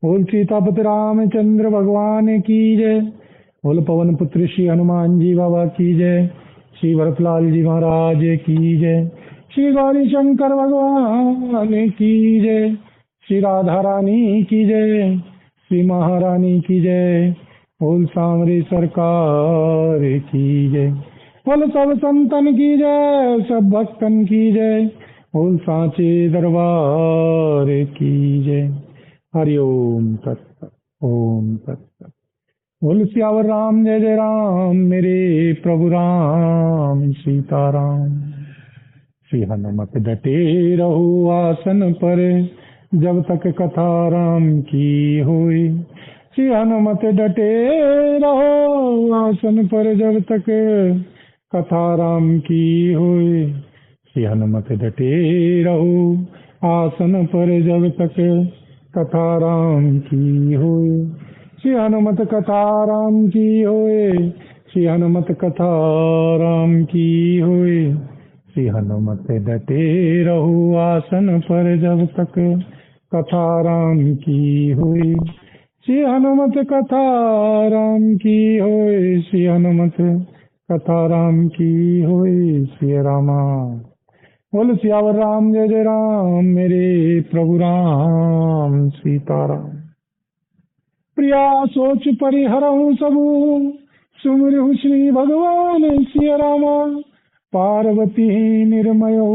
बोल सीतापति रामचंद्र भगवान की जय। बोल पवन पुत्र श्री हनुमान जी बाबा की जय। श्री भरतलाल जी महाराज की जय। श्री गौरी शंकर भगवान की जय। श्री राधा रानी की जय। श्री महारानी की जय। बोल सांवरे सरकार की जय। बोल सब संतन की जय, सब भक्तन की जय। बोल सांचे दरबार की जय। हरि ओम तत्सत। ओम तत्सत। बोल सियावर राम जय जय राम, मेरे प्रभु राम सीताराम। श्री हनुमत डटे रहो आसन पर, जब तक कथा राम की होए। श्री हनुमत डटे रहो आसन पर, जब तक कथा राम की होए। श्री हनुमत डटे रहो आसन पर, जब तक कथा राम की होए। श्री हनुमत कथा राम की होए। श्री हनुमत कथा राम की होए। श्री हनुमत डटे रहो आसन पर, जब तक कथा राम की होए। श्री हनुमत कथा राम की होए। श्री हनुमत कथा राम की होए। श्री रामा। बोल सियावर राम जय जय राम, मेरे प्रभु राम सीताराम। प्रिया सोच परिहरहु सबु, सुमिरहु श्री भगवान सिय रामा। पार्वती निर्मयो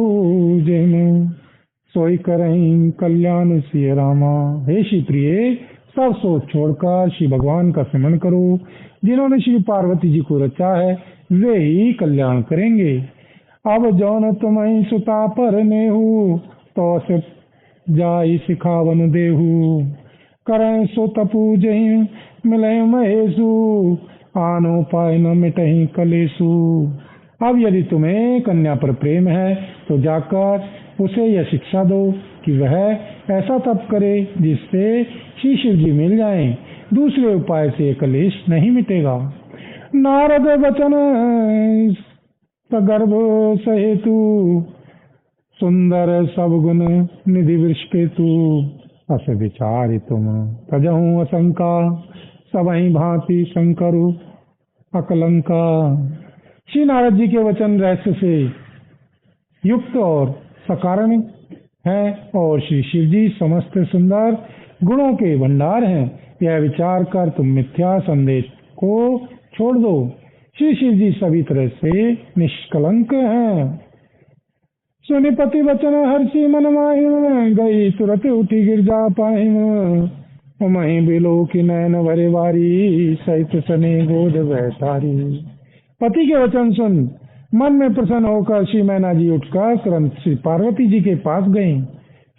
जैन, सोई करहीं कल्याण सिय रामा। हे श्री प्रिय, सब सोच छोड़कर श्री भगवान का स्मरण करो। जिन्होंने श्री पार्वती जी को रचा है वे ही कल्याण करेंगे। अब जौन तुम्हें सुता पर नेहू, तो से जाई सिखावन देहू। करें सो तपू जही मिले महेशु, आनो पाए न मिटही कलेसु। अब यदि तुम्हें कन्या पर प्रेम है तो जाकर उसे यह शिक्षा दो कि वह ऐसा तप करे जिससे श्री शिव जी मिल जाएं। दूसरे उपाय से कलेश नहीं मिटेगा। नारद वचन गर्भ सहेतु, सुंदर सब गुण निधि वृषकेतु। अस विचारि तुम तजहु असंका, सबहि भांति शंकरु अकलंका। श्री नारद जी के वचन रहस्य से युक्त और सकारण है और श्री शिव जी समस्त सुंदर गुणों के भंडार हैं। यह विचार कर तुम मिथ्या संदेश को छोड़ दो। श्री शिव जी सभी तरह से निष्कलंक हैं। सुनि पति वचन हर्षि मन माहिम, गई तुरत उठी गिरजा पाहिम। मही बिलो की नयन भरे वारी, सहित सने गोद बैठारी। पति के वचन सुन मन में प्रसन्न होकर श्री मैना जी उठकर तुरंत श्री पार्वती जी के पास गईं।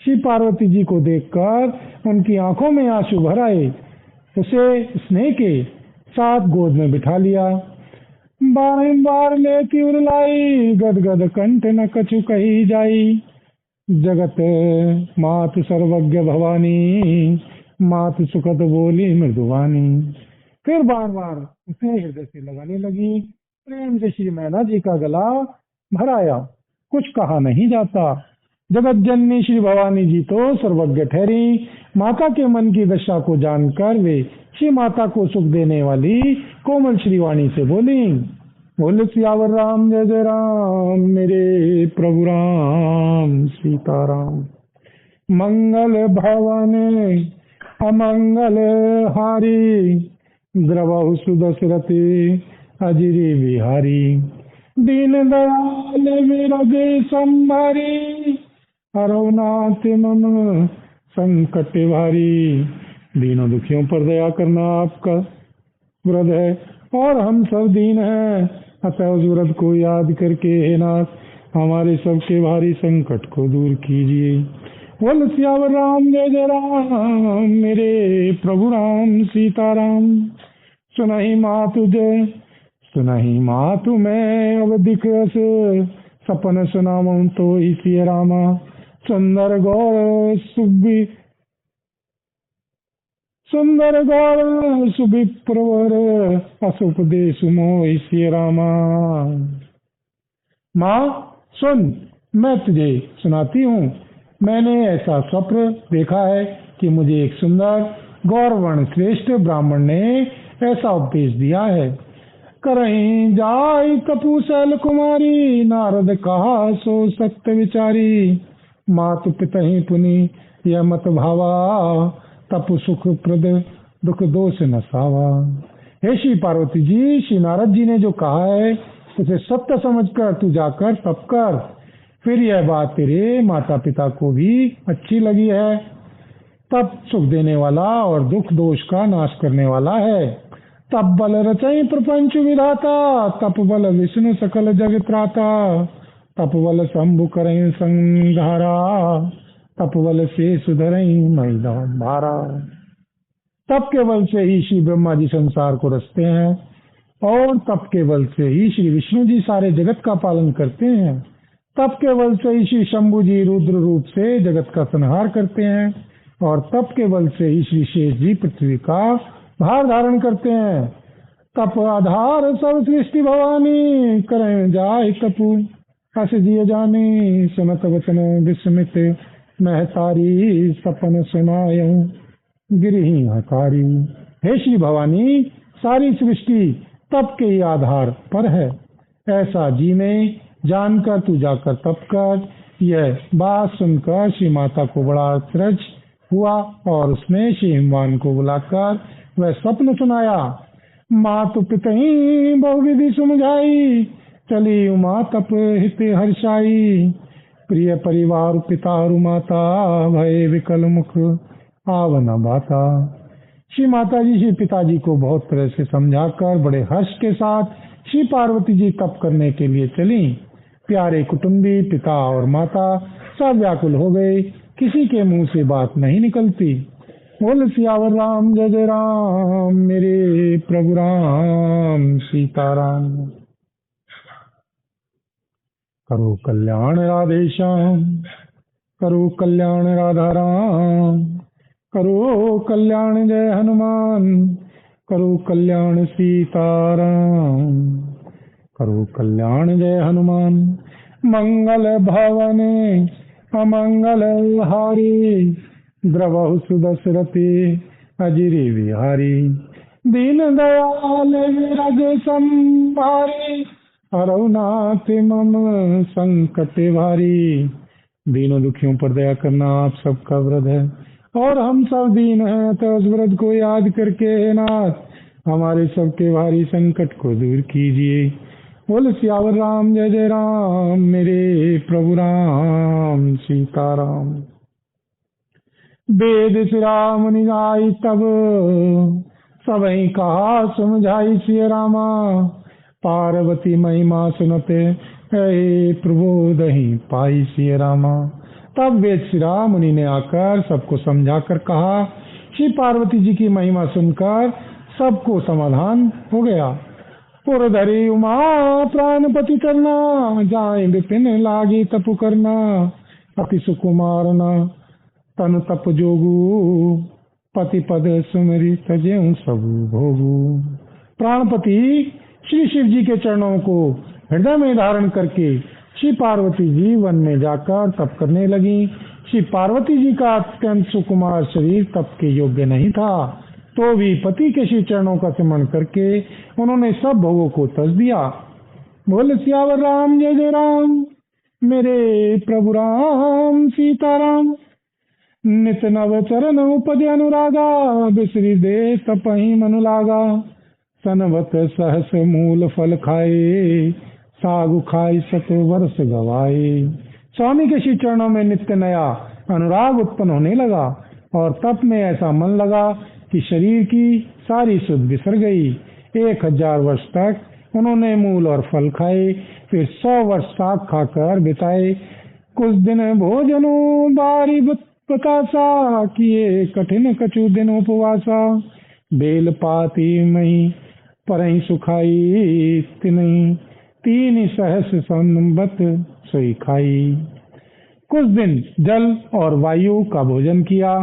श्री पार्वती जी को देखकर उनकी आंखों में आंसू भर आए। उसे स्नेह के साथ गोद में बिठा लिया। बारंबार लेती उरलाई, गदगद कंठ न कछु कही जाई। जगत मात सर्वज्ञ भवानी, मात सुखद बोली मृदुवानी। फिर बार बार उसे हृदय से लगाने लगी। प्रेम से श्री मैना जी का गला भराया। कुछ कहा नहीं जाता। जगत जननी श्री भवानी जी तो सर्वज्ञ ठहरी। माता के मन की दशा को जानकर वे श्री माता को सुख देने वाली कोमल श्रीवाणी से बोली। बोले सियावर राम जय जय राम, मेरे प्रभु राम सीताराम। मंगल भवन अमंगल हारी, द्रवहु सुदशरथी अजिरी बिहारी। दीन दयाल विरज संभारी, हरौ नाथ मम संकट भारी। दीनों दुखियों पर दया करना आपका व्रत है और हम सब दीन हैं। अतः उस व्रत को याद करके हे नाथ हमारे सबके भारी संकट को दूर कीजिए। बोल सियावर राम जय जय राम, मेरे प्रभु राम सीताराम। सुनहि मातु जय सुनहि मातु मैं, अब दिखस सपन सुनामं तो इसी रामा। सुंदर गौर सुविप्रवर, असुपदेश मोहि सिय रामा। माँ सुन, मैं तुझे सुनाती हूँ। मैंने ऐसा स्वप्न देखा है कि मुझे एक सुंदर गौरवर्ण श्रेष्ठ ब्राह्मण ने ऐसा उपदेश दिया है। करहीं जाय कपूशल कुमारी, नारद कहा सो सत्य विचारी। मातु पितहि पुनि यह मत भावा, तप सुख प्रद दुख दोष न सावा। हे श्री पार्वती जी, श्री नारद जी ने जो कहा है उसे सत्य समझकर तू जाकर तप कर। फिर यह बात तेरे माता पिता को भी अच्छी लगी है। तप सुख देने वाला और दुख दोष का नाश करने वाला है। तप बल रचई प्रपंच विधाता, तप बल विष्णु सकल जगत त्राता। तप बल शंभु करई संहारा, तप बल से सुधरई मैदान भारा। तप के बल से ही श्री ब्रह्मा जी संसार को रचते हैं और तप के बल से ही श्री विष्णु जी सारे जगत का पालन करते हैं। तप के बल से ही श्री शंभु जी रुद्र रूप से जगत का संहार करते हैं और तप के बल से ही श्री शेष जी पृथ्वी का भार धारण करते हैं। तप आधार सब सृष्टि भवानी, करें जाय तपु हस जिय जानी। सुनत वचन विस्मित महतारी, सपन सुनायऊं गिरही हकारी। हे श्री भवानी, सारी सृष्टि तप के ही आधार पर है, ऐसा जी में जानकर तू जाकर तप कर। यह बात सुनकर श्री माता को बड़ा आश्चर्य हुआ और उसने श्री हिमवान को बुलाकर वह स्वप्न सुनाया। मातु पितहि बहुविधि समझाई, चली उमा तप हित हर्षाई। प्रिय परिवार पितारु माता, भय विकल मुख आवन बाता। श्री माता जी श्री पिताजी को बहुत तरह से समझाकर बड़े हर्ष के साथ श्री पार्वती जी तप करने के लिए चली। प्यारे कुटुंबी पिता और माता सब व्याकुल हो गए, किसी के मुंह से बात नहीं निकलती। बोल सियावर राम जय जय राम, मेरे प्रभु राम सीताराम। करो कल्याण राधे श्याम, करो कल्याण राधा राम। करो कल्याण जय हनुमान, करो कल्याण सीताराम। करो कल्याण जय हनुमान। मंगल भवन अमंगल हारी, द्रवहु सुदशरथी अजिरी विहारी। दीन दयाल विरज संभारी, हरौनाथ मम संकट भारी। दीनों दुखियों पर दया करना आप सबका व्रत है और हम सब दीन हैं, तो उस व्रत को याद करके हे नाथ हमारे सबके भारी संकट को दूर कीजिए। बोल सियावर राम जय जय राम, मेरे प्रभु राम सीताराम। वेद श्री निगाई तब, सबई कहा समझाई सिय रामा। पार्वती महिमा सुनते हे प्रबोधहि पाई सिय रामा। तब वेद श्री मुनि ने आकर सबको समझाकर कहा। श्री पार्वती जी की महिमा सुनकर सबको समाधान हो गया। पुरधरी उमा प्राणपति करना, जाए विपिन लागी तपु करना। अति सुकुमारना तनु तप जोगु, पति पद सुमरि तजेऊ सबु भोगु। प्राणपति श्री शिव जी के चरणों को हृदय में धारण करके श्री पार्वती जी वन में जाकर तप करने लगी। श्री पार्वती जी का अत्यंत सुकुमार शरीर तप के योग्य नहीं था, तो भी पति के श्री चरणों का स्मरण करके उन्होंने सब भोगों को तज दिया। बोल सियावर राम जय जय राम, मेरे प्रभु राम सीताराम। नित नव चरण उपज अनुरागा, बिसरी दे तपहि मनु लागा। सनवत सहस मूल फल खाए, सागु खाई सत वर्ष गवाए। स्वामी के श्री चरणों में नित्य नया अनुराग उत्पन्न होने लगा और तप में ऐसा मन लगा कि शरीर की सारी सुध बिसर गई। 1000 वर्ष तक उन्होंने मूल और फल खाए, फिर 100 वर्ष साग खाकर बिताए। कुछ दिन भोजनो बारी बतासा, किए कठिन कछु दिन उपवासा। बेल पाती मही परहि सुखाई, तिनहि 3 सहस संबत सोई खाई। कुछ दिन जल और वायु का भोजन किया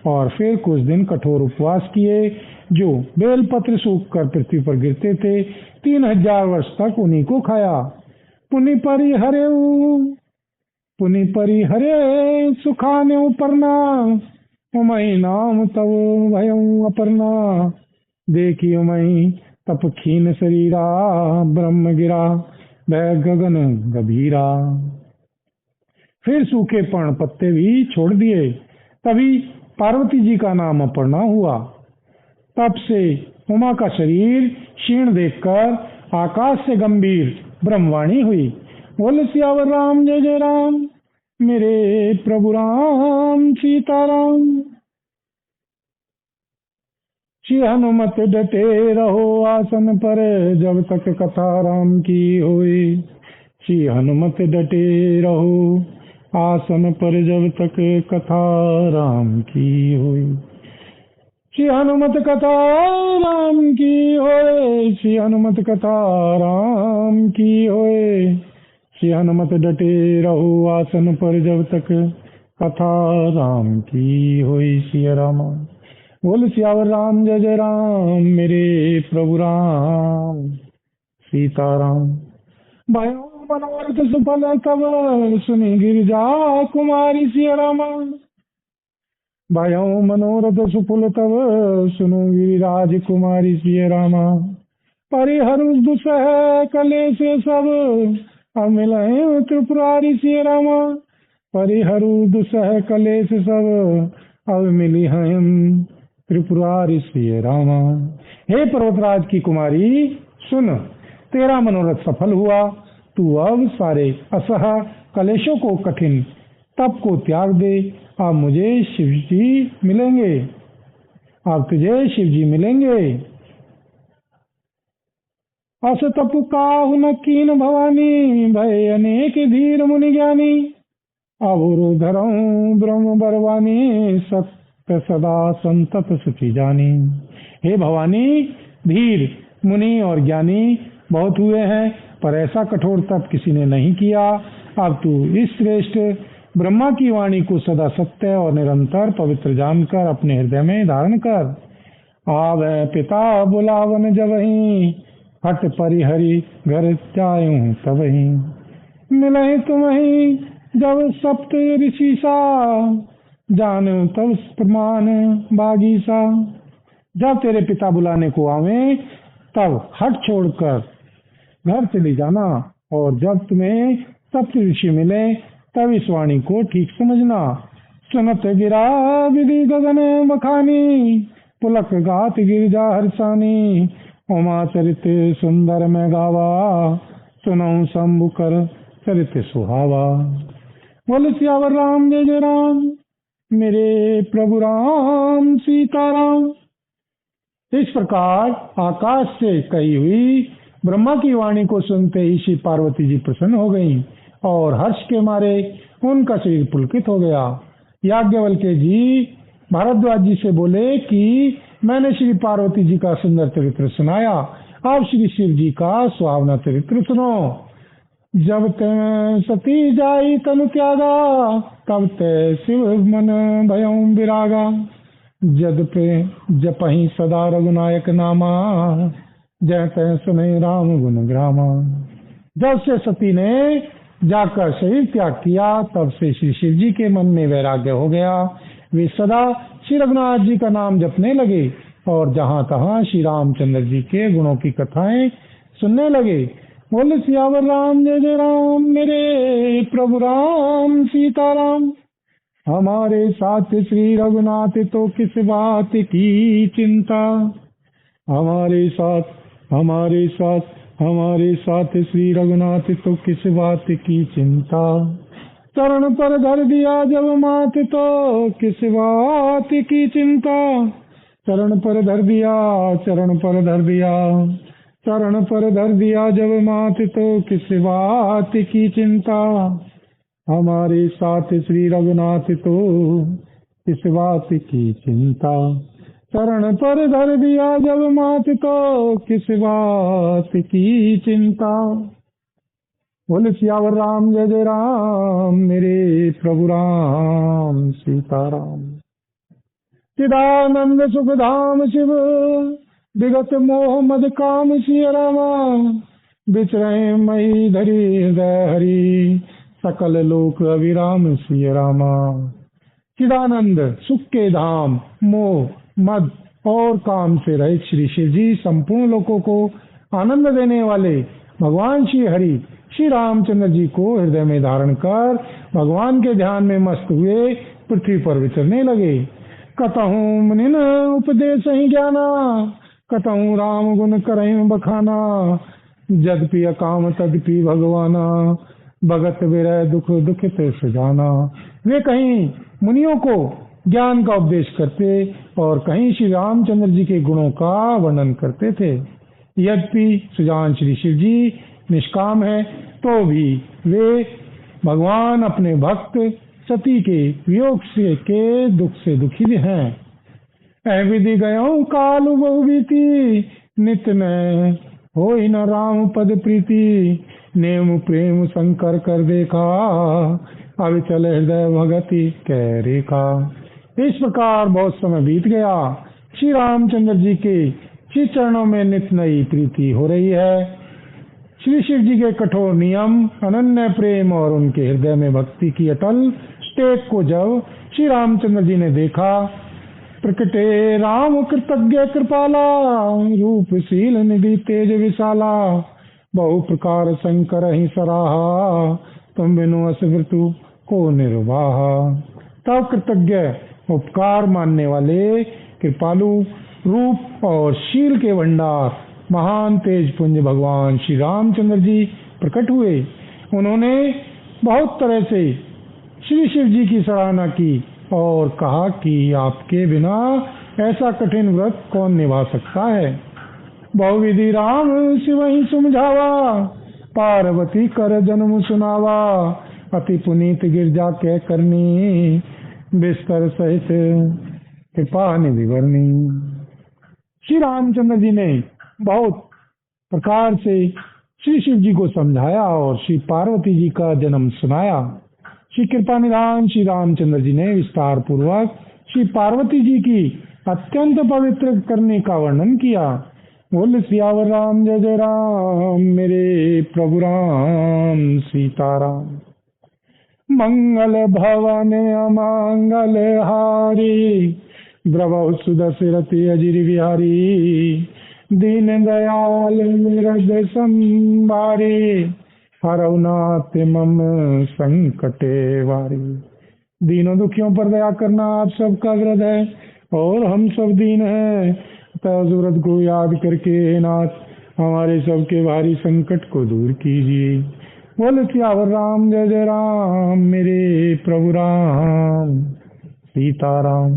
और फिर कुछ दिन कठोर उपवास किए, जो बेलपत्र सूख कर पृथ्वी पर गिरते थे। 3000 वर्ष तक उन्हीं को खाया। पुनि परि हरे सुखाने परना, उमई नाम तव भयं अपर्णा, देखी उमई तप खीन शरीरा, ब्रह्म गिरा वह गगन गभीरा। फिर सूखे पर्ण पत्ते भी छोड़ दिए। तभी पार्वती जी का नाम अपर्णा हुआ। तब से उमा का शरीर क्षीण देखकर आकाश से गंभीर ब्रह्मवाणी हुई। बोल सियावर राम जय जय राम, मेरे प्रभु राम सीताराम। श्री हनुमत डटे रहो आसन पर, जब तक कथा राम की होए। श्री हनुमत डटे रहो आसन पर, जब तक कथा राम की होए। श्री हनुमत कथा राम की होए, श्री हनुमत कथा राम की होए। श्री हनुमत डटे रहो आसन पर, जब तक कथा राम की होई। श्री राम बोल सियावर राम जय जय राम, मेरे प्रभु राम सीताराम। भयो मनोरथ सुफल तब, सुनी गिरिजा कुमारी। श्री राम भयो मनोरथ सुफल तब, सुनो गिरिराज कुमारी। श्री राम परिहर दुसह कलेश सब, अमिल त्रिपुरारी। श्री राम परिहर दुसह कलेश सब, अब मिली हम त्रिपुरारी। श्री राम हे पर्वतराज की कुमारी सुन, तेरा मनोरथ सफल हुआ। तू अब सारे असह कलेशों को, कठिन तप को त्याग दे। अब मुझे शिव जी मिलेंगे, अब तुझे शिव जी मिलेंगे। अस तप काहु न कीन भवानी, भय अनेक धीर मुनि ज्ञानी। अवरु धरऊं ब्रह्म बरवानी, सत्य सदा संतत सुखी जानी। हे भवानी, धीर मुनि और ज्ञानी बहुत हुए हैं, पर ऐसा कठोर तप किसी ने नहीं किया। अब तू इस श्रेष्ठ ब्रह्मा की वाणी को सदा सत्य और निरंतर पवित्र जानकर अपने हृदय में धारण कर। आवे पिता बुलावन जबहि, हट परिहरि घर जायूं तबहि। मिलहि तुम्हि जब सप्त ऋषि सा, जान तब प्रमाण बागीसा। जब तेरे पिता बुलाने को आवे, तब हट छोड़कर घर चली जाना, और जब तुम्हें सप्त ऋषि मिले, तब इस वाणी को ठीक समझना। सुनत गिरा विधि गगन बखानी, पुलक गात गिरिजा हर्षानी। उमा चरित सुंदर में गावा, सुनऊ शंभु कर चरित सुहावा। बोल सियावर राम जय जय राम, मेरे प्रभु राम सीताराम। इस प्रकार आकाश से कही हुई ब्रह्मा की वाणी को सुनते ही श्री पार्वती जी प्रसन्न हो गईं, और हर्ष के मारे उनका शरीर पुलकित हो गया। याज्ञवल्क्य जी भारद्वाज जी से बोले कि मैंने श्री पार्वती जी का सुंदर चरित्र सुनाया, अब श्री शिव जी का सुहावना चरित्र सुनो। जब ते सती जाई तनु त्यागा, तब ते शिव मन भयं विरागा। जपहि सदा रघुनायक नामा, जय तय सुने राम गुण ग्रामा। जब से सती ने जाकर शरीर त्याग किया, तब से श्री शिव जी के मन में वैराग्य हो गया। वे सदा श्री रघुनाथ जी का नाम जपने लगे, और जहाँ तहाँ श्री रामचंद्र जी के गुणों की कथाएं सुनने लगे। बोले सियावर राम जय जय राम, मेरे प्रभु राम सीताराम। हमारे साथ श्री रघुनाथ तो किस बात की चिंता, हमारे साथ श्री रघुनाथ तो किस बात की चिंता। चरण पर धर दिया जब मात, तो किस बात की चिंता। चरण पर धर दिया जब मात, तो किस बात की चिंता। हमारे साथ श्री रघुनाथ तो किस बात की चिंता। चरण पर धर दिया जब मात, तो किस बात की चिंता। बोले सियावर राम जय जय राम, मेरे प्रभु राम सीताराम। चिदानंद सुख धाम शिव, विगत मोह मद काम। सिया रामा विचरे मई धरी हृदय हरि, सकल लोक अविराम। सिया रामा चिदानंद, सुख के धाम, मोह, मद और काम से रहित श्री शिव जी संपूर्ण लोगों को आनंद देने वाले भगवान श्री हरि श्री रामचंद्र जी को हृदय में धारण कर भगवान के ध्यान में मस्त हुए पृथ्वी पर विचरने लगे। कतहु मुनिन उपदेश ही ज्ञाना, कतहु राम गुण करहिं बखाना, जदपि अकाम तदपि भगवाना, भगत विरह दुख दुखित सुजाना। वे कहीं मुनियों को ज्ञान का उपदेश करते और कहीं श्री रामचंद्र जी के गुणों का वर्णन करते थे। यद्यपि सुजान श्री शिव जी निष्काम है तो भी वे भगवान अपने भक्त सती के वियोग से के दुख से दुखी हैं। विधि गयो कालु बहु बीती, नित न होई न राम पद प्रीति, नेम प्रेम शंकर कर देखा, अब चल हृदय भगति कह रेखा। इस प्रकार बहुत समय बीत गया। श्री रामचंद्र जी के श्री चरणों में नित नई प्रीति हो रही है। श्री शिव जी के कठोर नियम, अनन्य प्रेम और उनके हृदय में भक्ति की अटल टेक को जब श्री रामचंद्र जी ने देखा, प्रकटे राम कृतज्ञ कृपाला, रूपशील निधि तेज विशाला, बहु प्रकार शंकर ही सराहा, तुम बिनु असवृतु को निर्वाहा। तब कृतज्ञ, उपकार मानने वाले, कृपालु, रूप और शील के भंडार, महान तेज पुंज भगवान श्री रामचंद्र जी प्रकट हुए। उन्होंने बहुत तरह से श्री शिव जी की सराहना की और कहा कि आपके बिना ऐसा कठिन व्रत कौन निभा सकता है। बहुविधि राम शिव ही समझावा, पार्वती कर जन्म सुनावा, अति पुनीत गिरजा कह करनी, बिस्तर सहित कृपा निधि वर्णी। श्री रामचंद्र जी ने बहुत प्रकार से श्री शिव जी को समझाया और श्री पार्वती जी का जन्म सुनाया। श्री कृपा निधान श्री रामचंद्र जी ने विस्तार पूर्वक श्री पार्वती जी की अत्यंत पवित्र करने का वर्णन किया। बोल सियावर राम जय जय राम, मेरे प्रभु राम सीताराम। मंगल भवन अमंगल हारी, द्रव सुदशरथि अजिर बिहारी, दीन दयाल हृदय संभारे, हरौ नाथ मम संकटे वारी। दीनों दुखियों पर दया करना आप सबका व्रत है और हम सब दीन हैं, अतः जरूरत को याद करके नाथ हमारे सबके भारी संकट को दूर कीजिए। बोल सियावर राम जय जय राम, मेरे प्रभु राम सीताराम।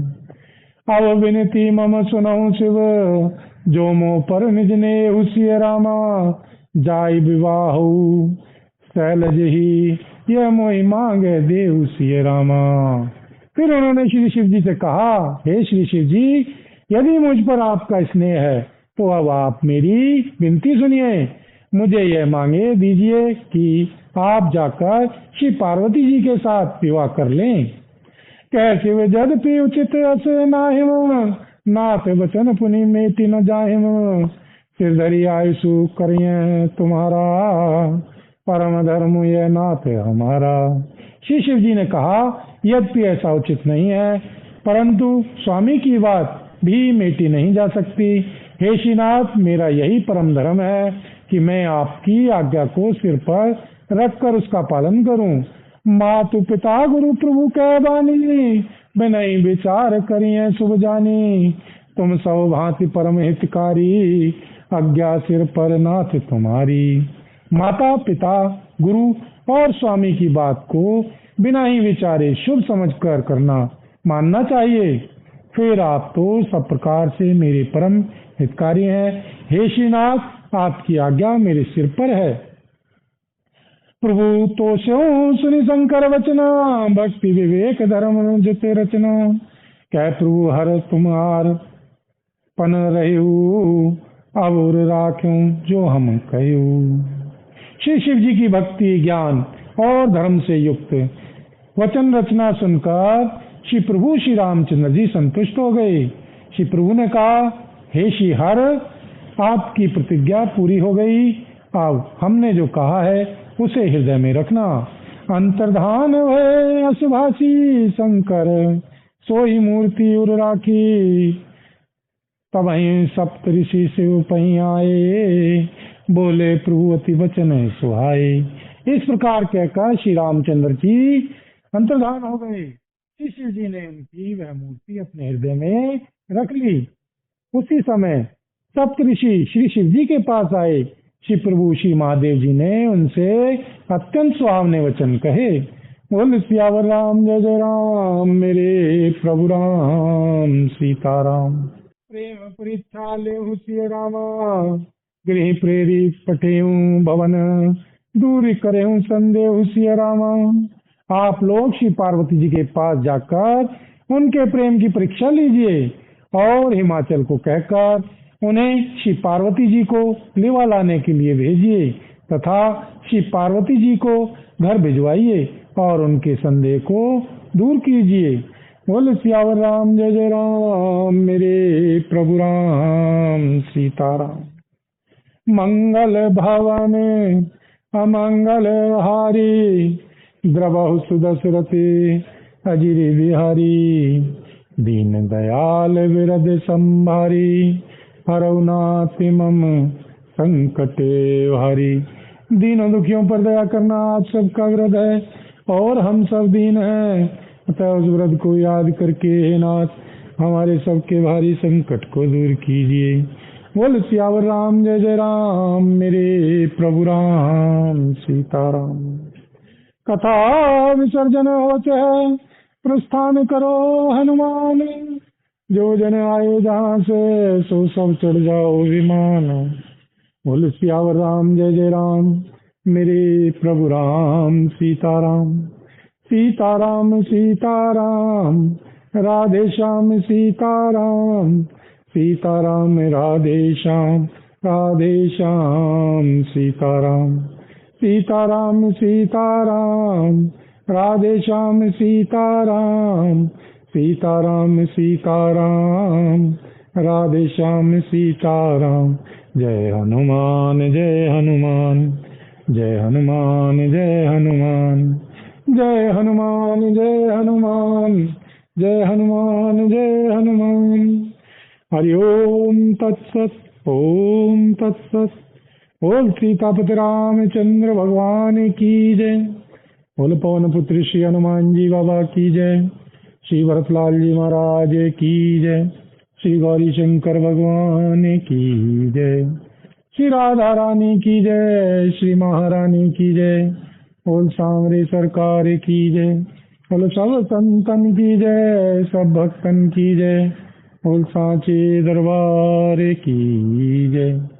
अब विनती मम सुनऊ शिव, जो मोह पर निज ने हुसिय रामा, जाय विवाहु शैलज ही, यह मोहि मांगे देहु सिय रामा। फिर उन्होंने श्री शिव जी से कहा, हे श्री शिव जी, यदि मुझ पर आपका स्नेह है तो अब आप मेरी विनती सुनिए। मुझे यह मांगे दीजिए कि आप जाकर श्री पार्वती जी के साथ विवाह कर लें। कैसे वे जदपि उचित अस नाहिम, नाथ वचन पुनि मेति न जाहिम, सिर धरी आयुषु करिए तुम्हारा, परम धर्म यह नाथ हमारा। श्री शिव जी ने कहा, यद्यपि ऐसा उचित नहीं है, परंतु स्वामी की बात भी मेटी नहीं जा सकती। हे श्रीनाथ, मेरा यही परम धर्म है कि मैं आपकी आज्ञा को सिर पर रखकर उसका पालन करूं। मातु पिता गुरु प्रभु कह बानी, बिनहि विचार करिए शुभ जानी, तुम सब भांति परम हितकारी, आज्ञा सिर पर नाथ तुम्हारी। माता पिता गुरु और स्वामी की बात को बिना ही विचारे शुभ समझकर करना मानना चाहिए। फिर आप तो सब प्रकार से मेरे परम हितकारी हैं। हे श्रीनाथ, आपकी आज्ञा मेरे सिर पर है। प्रभु तो स्यों सुनि शंकर वचना, भक्ति विवेक धर्म जिते रचना, कह प्रभु हर तुम्हार पन रहू, अब राख्यूं जो हम कहूं। श्री शिव जी की भक्ति ज्ञान और धर्म से युक्त वचन रचना सुनकर श्री प्रभु श्री रामचंद्र जी संतुष्ट हो गए। श्री प्रभु ने कहा, हे श्री हर, आपकी प्रतिज्ञा पूरी हो गई। अब हमने जो कहा है उसे हृदय में रखना। अंतर्धान है असुभाषी शंकर, सोई मूर्ति उर राखी, तब सप्त ऋषि शिव पही आए, बोले प्रभु अति वचन सुहाए। इस प्रकार कहकर श्री रामचंद्र की अंतर्धान हो गए। श्री शिव जी ने उनकी वह मूर्ति अपने हृदय में रख ली। उसी समय सप्त ऋषि श्री शिव जी के पास आए। श्री प्रभु श्री महादेव जी ने उनसे अत्यंत सुहावने वचन कहे। बोल सियावर राम जय जय राम, मेरे प्रभु राम सीताराम। प्रेम परीक्षा ले सिय रामा, गृह प्रेरी पठेऊ भवन, दूर करे संदेह सिय रामा। आप लोग श्री पार्वती जी के पास जाकर उनके प्रेम की परीक्षा लीजिए और हिमाचल को कहकर उन्हें श्री पार्वती जी को लेवा लाने के लिए भेजिए तथा श्री पार्वती जी को घर भिजवाइए और उनके संदेह को दूर कीजिए। बोल सियावर राम जय जय राम, मेरे प्रभु राम सीताराम। मंगल भवन अमंगल हारी, द्रवहु सुदशरथे अजिर बिहारी। दीन दयाल विरद संभारी, हरौ नाथ मम संकटे हरि। दीनों दुखियों पर दया करना आप सबका व्रत है और हम सब दीन हैं, अतः उस व्रत को याद करके हे नाथ हमारे सबके भारी संकट को दूर कीजिए। बोल सियावर राम जय जय राम, मेरे प्रभु राम सीताराम। कथा विसर्जन होते है, प्रस्थान करो हनुमान। जो जन आए जहाँ से, सो सब चढ़ जाओ विमान। बोल सियावर राम जय जय राम, मेरे प्रभु राम सीताराम। सीताराम सीताराम, राधे श्याम सीताराम। सीताराम राधे श्याम, राधे श्याम सीताराम। सीताराम सीताराम, राधे श्याम सीताराम। सीताराम सीताराम, राधे श्याम सीताराम। जय हनुमान जय हनुमान, जय हनुमान जय हनुमान। जय हनुमान जय हनुमान, जय हनुमान जय हनुमान। हरि ओम तत्सत ओम तत्सत। बोल सीतापति रामचंद्र भगवान की जय। बोल पवन पुत्र श्री हनुमान जी बाबा की जय। श्री भरतलाल जी महाराज की जय। श्री गौरी शंकर भगवान की जय। श्री राधा रानी की जय। श्री महारानी की जय। बोल सांवरे सरकार की जय। बोल सब संतन की जय, सब भक्तन की जय। बोल सांचे दरबार की जय।